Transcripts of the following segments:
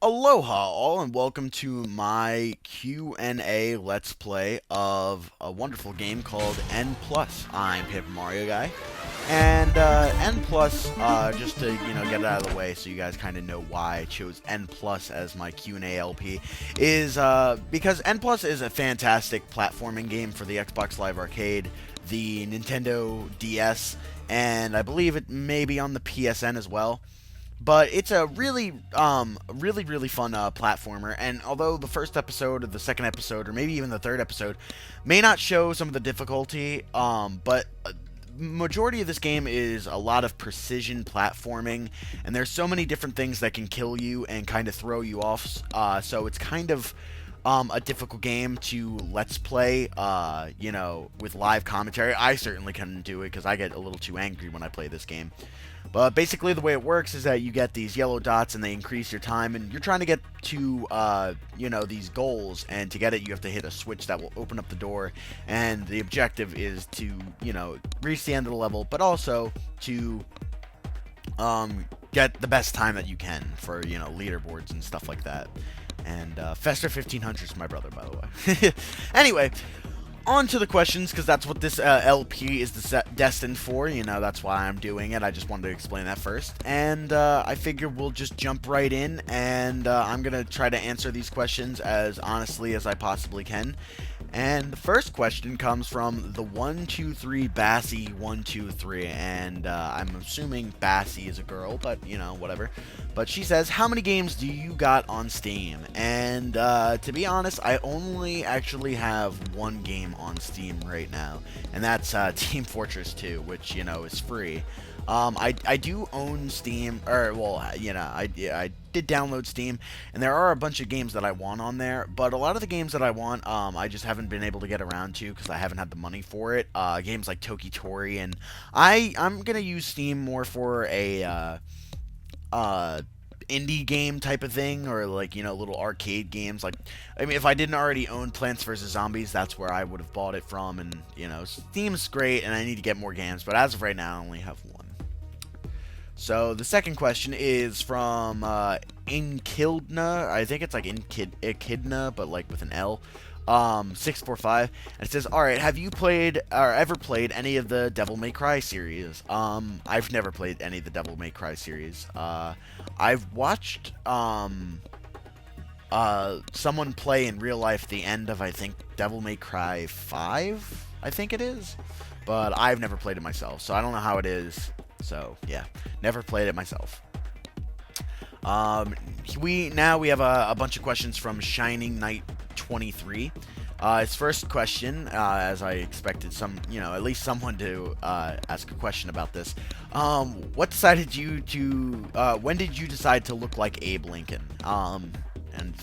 Aloha all and welcome to my Q&A Let's Play of a wonderful game called N+. I'm Paper Mario Guy. And N+, just to, get it out of the way so you guys kind of know why I chose N+, as my Q&A LP, is because N+, is a fantastic platforming game for the Xbox Live Arcade, the Nintendo DS, and I believe it may be on the PSN as well. But it's a really fun platformer. And although the first episode, or the second episode, or maybe even the third episode, may not show some of the difficulty, but majority of this game is a lot of precision platforming, and there's so many different things that can kill you and kind of throw you off. So it's kind of a difficult game to let's play, with live commentary. I certainly couldn't do it because I get a little too angry when I play this game. But basically the way it works is that you get these yellow dots and they increase your time, and you're trying to get to, these goals, and to get it you have to hit a switch that will open up the door, and the objective is to, reach the end of the level, but also to, get the best time that you can for, leaderboards and stuff like that. And, Fester 1500 is my brother, by the way. Anyway, on to the questions, because that's what this LP is destined for. That's why I'm doing it. I just wanted to explain that first. And I figure we'll just jump right in, and I'm going to try to answer these questions as honestly as I possibly can. And the first question comes from the 123 Bassie 123, and I'm assuming Bassie is a girl, but whatever. But she says, "How many games do you got on Steam?" And to be honest, I only actually have one game on Steam right now, and that's Team Fortress 2, which is free. I do own Steam, or, well, I did download Steam, and there are a bunch of games that I want on there, but a lot of the games that I want, I just haven't been able to get around to, because I haven't had the money for it. Games like Toki Tori, and I'm gonna use Steam more for a, indie game type of thing, or like little arcade games. Like, I mean, if I didn't already own Plants vs Zombies, that's where I would have bought it from. And Steam's great, and I need to get more games, but as of right now I only have one. So the second question is from Inkildna. I think it's like Echidna, but like with an L. 645, and it says, "Alright, have you played or ever played any of the Devil May Cry series?" I've never played any of the Devil May Cry series. I've watched someone play in real life the end of, I think, Devil May Cry 5, I think it is, but I've never played it myself, so I don't know how it is. So yeah, never played it myself. We have a bunch of questions from Shining Knight 23. His first question, as I expected at least someone to ask a question about this. What decided you to, when did you decide to look like Abe Lincoln? And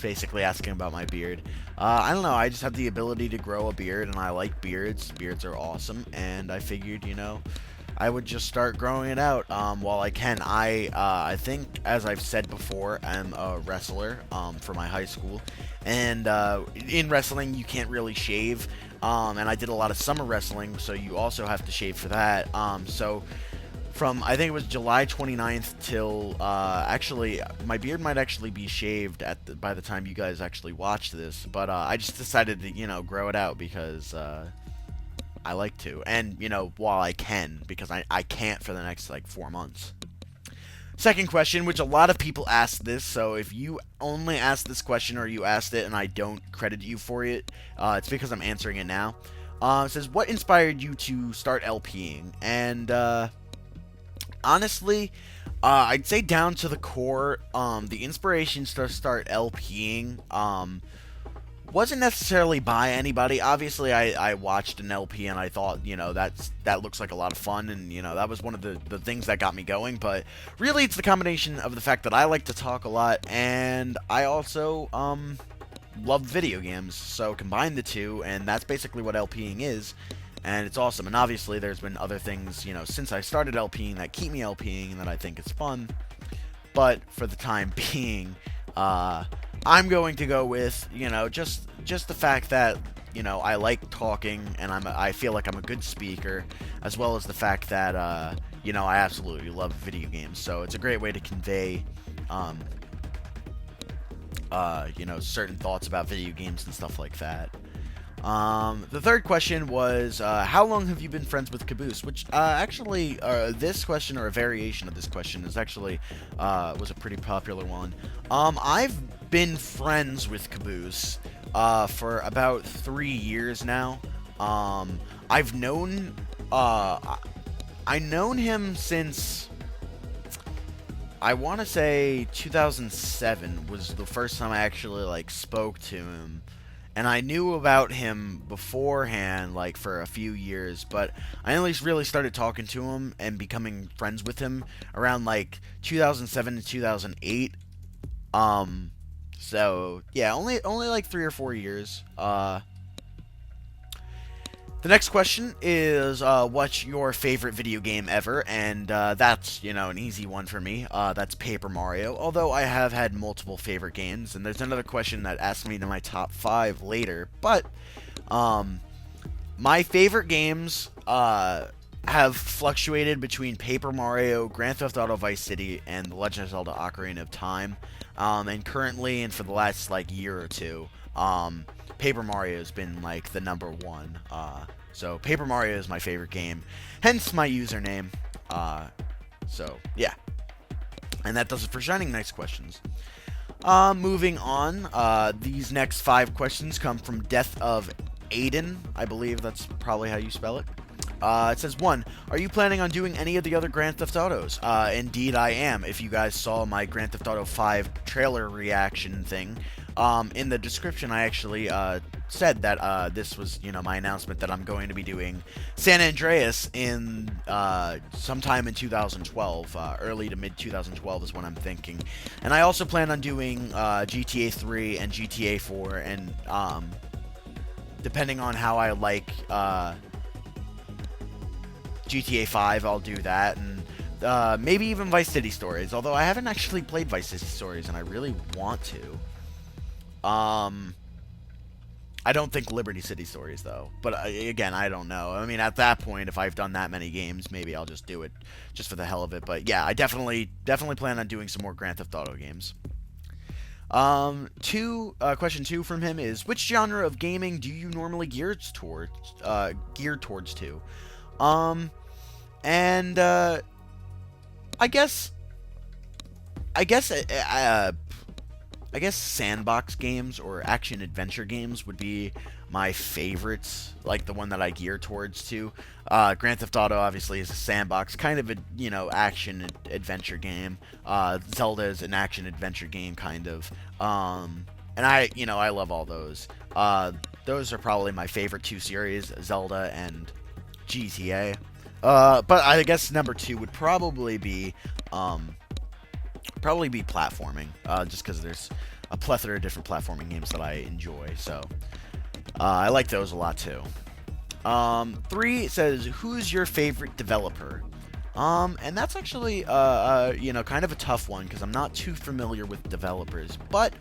basically asking about my beard. I don't know, I just have the ability to grow a beard, and I like beards. Beards are awesome, and I figured, I would just start growing it out while I can. I think, as I've said before, I'm a wrestler for my high school, and in wrestling you can't really shave, and I did a lot of summer wrestling, so you also have to shave for that. So from, I think it was July 29th till, actually, my beard might actually be shaved by the time you guys actually watch this, but I just decided to, grow it out because I like to, and while I can, because I can't for the next like 4 months. Second question, which a lot of people ask this, so if you only asked this question or you asked it and I don't credit you for it, it's because I'm answering it now. It says, "What inspired you to start LPing?" And honestly, I'd say down to the core, the inspiration to start LPing wasn't necessarily by anybody. Obviously, I watched an LP and I thought, that looks like a lot of fun, and that was one of the things that got me going. But really, it's the combination of the fact that I like to talk a lot, and I also love video games. So combine the two, and that's basically what LPing is, and it's awesome. And obviously, there's been other things, since I started LPing that keep me LPing and that I think is fun. But for the time being, I'm going to go with, just the fact that, I like talking, and I feel like I'm a good speaker, as well as the fact that, I absolutely love video games. So it's a great way to convey certain thoughts about video games and stuff like that. The third question was, how long have you been friends with Caboose? Which, actually, this question, or a variation of this question, is actually, was a pretty popular one. I've been friends with Caboose, for about 3 years now. I've known, I known him since, I want to say 2007 was the first time I actually, like, spoke to him. And I knew about him beforehand, like, for a few years, but I only really started talking to him and becoming friends with him around, like, 2007 to 2008. So, yeah, only like 3 or 4 years. The next question is, what's your favorite video game ever? And that's, an easy one for me. That's Paper Mario, although I have had multiple favorite games. And there's another question that asked me to my top 5 later. But my favorite games have fluctuated between Paper Mario, Grand Theft Auto Vice City, and The Legend of Zelda Ocarina of Time. And currently, and for the last, like, year or two, Paper Mario has been, like, the number one. So Paper Mario is my favorite game, hence my username. So yeah, and that does it for Shining Knights questions. Moving on, these next 5 questions come from Death of Aiden. I believe that's probably how you spell it. It says, 1, are you planning on doing any of the other Grand Theft Autos? Indeed I am. If you guys saw my Grand Theft Auto 5 trailer reaction thing, in the description I actually said that this was, my announcement that I'm going to be doing San Andreas in sometime in 2012. Early to mid 2012 is when I'm thinking. And I also plan on doing GTA 3 and GTA 4, and depending on how I like GTA 5, I'll do that, and maybe even Vice City Stories, although I haven't actually played Vice City Stories, and I really want to. I don't think Liberty City Stories, though, but again, I don't know. I mean, at that point, if I've done that many games, maybe I'll just do it just for the hell of it, but yeah, I definitely plan on doing some more Grand Theft Auto games. Question 2 from him is, which genre of gaming do you normally gear towards to? I guess sandbox games or action adventure games would be my favorites, like the one that I gear towards to. Grand Theft Auto obviously is a sandbox, kind of a, action adventure game. Zelda is an action adventure game, kind of. And I love all those. Those are probably my favorite 2 series, Zelda and GTA. But I guess number 2 would probably be platforming, just because there's a plethora of different platforming games that I enjoy, so I like those a lot too. 3 says, who's your favorite developer? And that's actually kind of a tough one, because I'm not too familiar with developers, but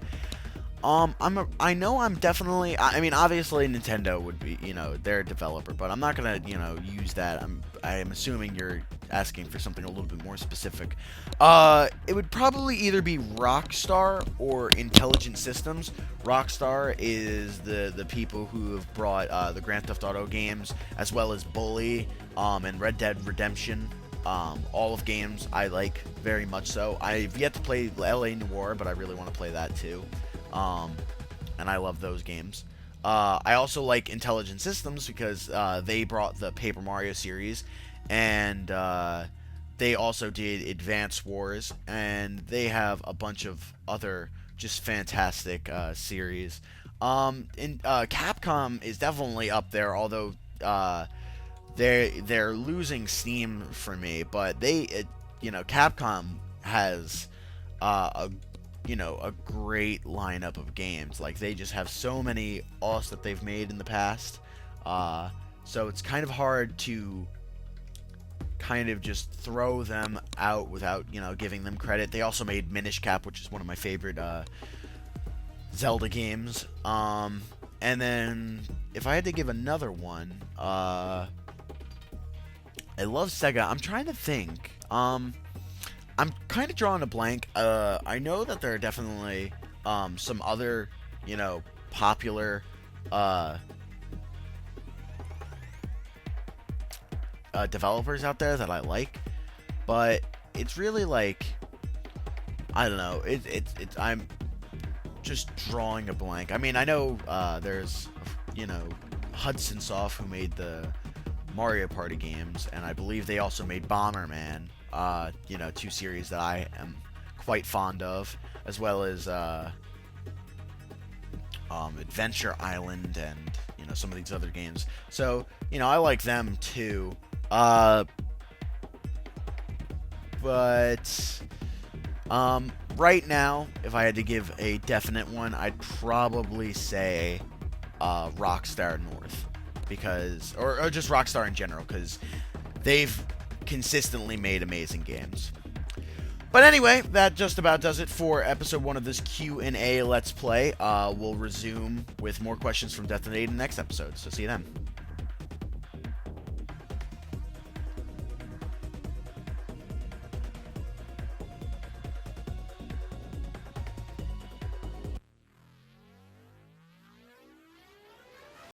I know I'm definitely, I mean, obviously Nintendo would be, they're a developer, but I'm not gonna, use that. I'm assuming you're asking for something a little bit more specific. It would probably either be Rockstar or Intelligent Systems. Rockstar is the people who have brought the Grand Theft Auto games, as well as Bully, and Red Dead Redemption. All of games I like very much so. I've yet to play LA Noire, but I really want to play that too. And I love those games. I also like Intelligent Systems because they brought the Paper Mario series, and they also did Advance Wars, and they have a bunch of other just fantastic series. Capcom is definitely up there, although they're losing steam for me. But Capcom has a great lineup of games. Like, they just have so many that they've made in the past. So it's kind of hard to kind of just throw them out without, giving them credit. They also made Minish Cap, which is one of my favorite Zelda games. And then if I had to give another one, I love Sega. I'm trying to think. I'm kind of drawing a blank. I know that there are definitely some other, popular developers out there that I like, but it's really like, I don't know. I'm just drawing a blank. I mean, I know there's, Hudson Soft, who made the Mario Party games, and I believe they also made Bomberman. Two series that I am quite fond of, as well as Adventure Island and some of these other games. So I like them too. But right now, if I had to give a definite one, I'd probably say Rockstar North, because, or just Rockstar in general, because they've consistently made amazing games. But anyway, that just about does it for episode 1 of this Q&A Let's Play. We'll resume with more questions from Death and Aiden next episode, so see you then.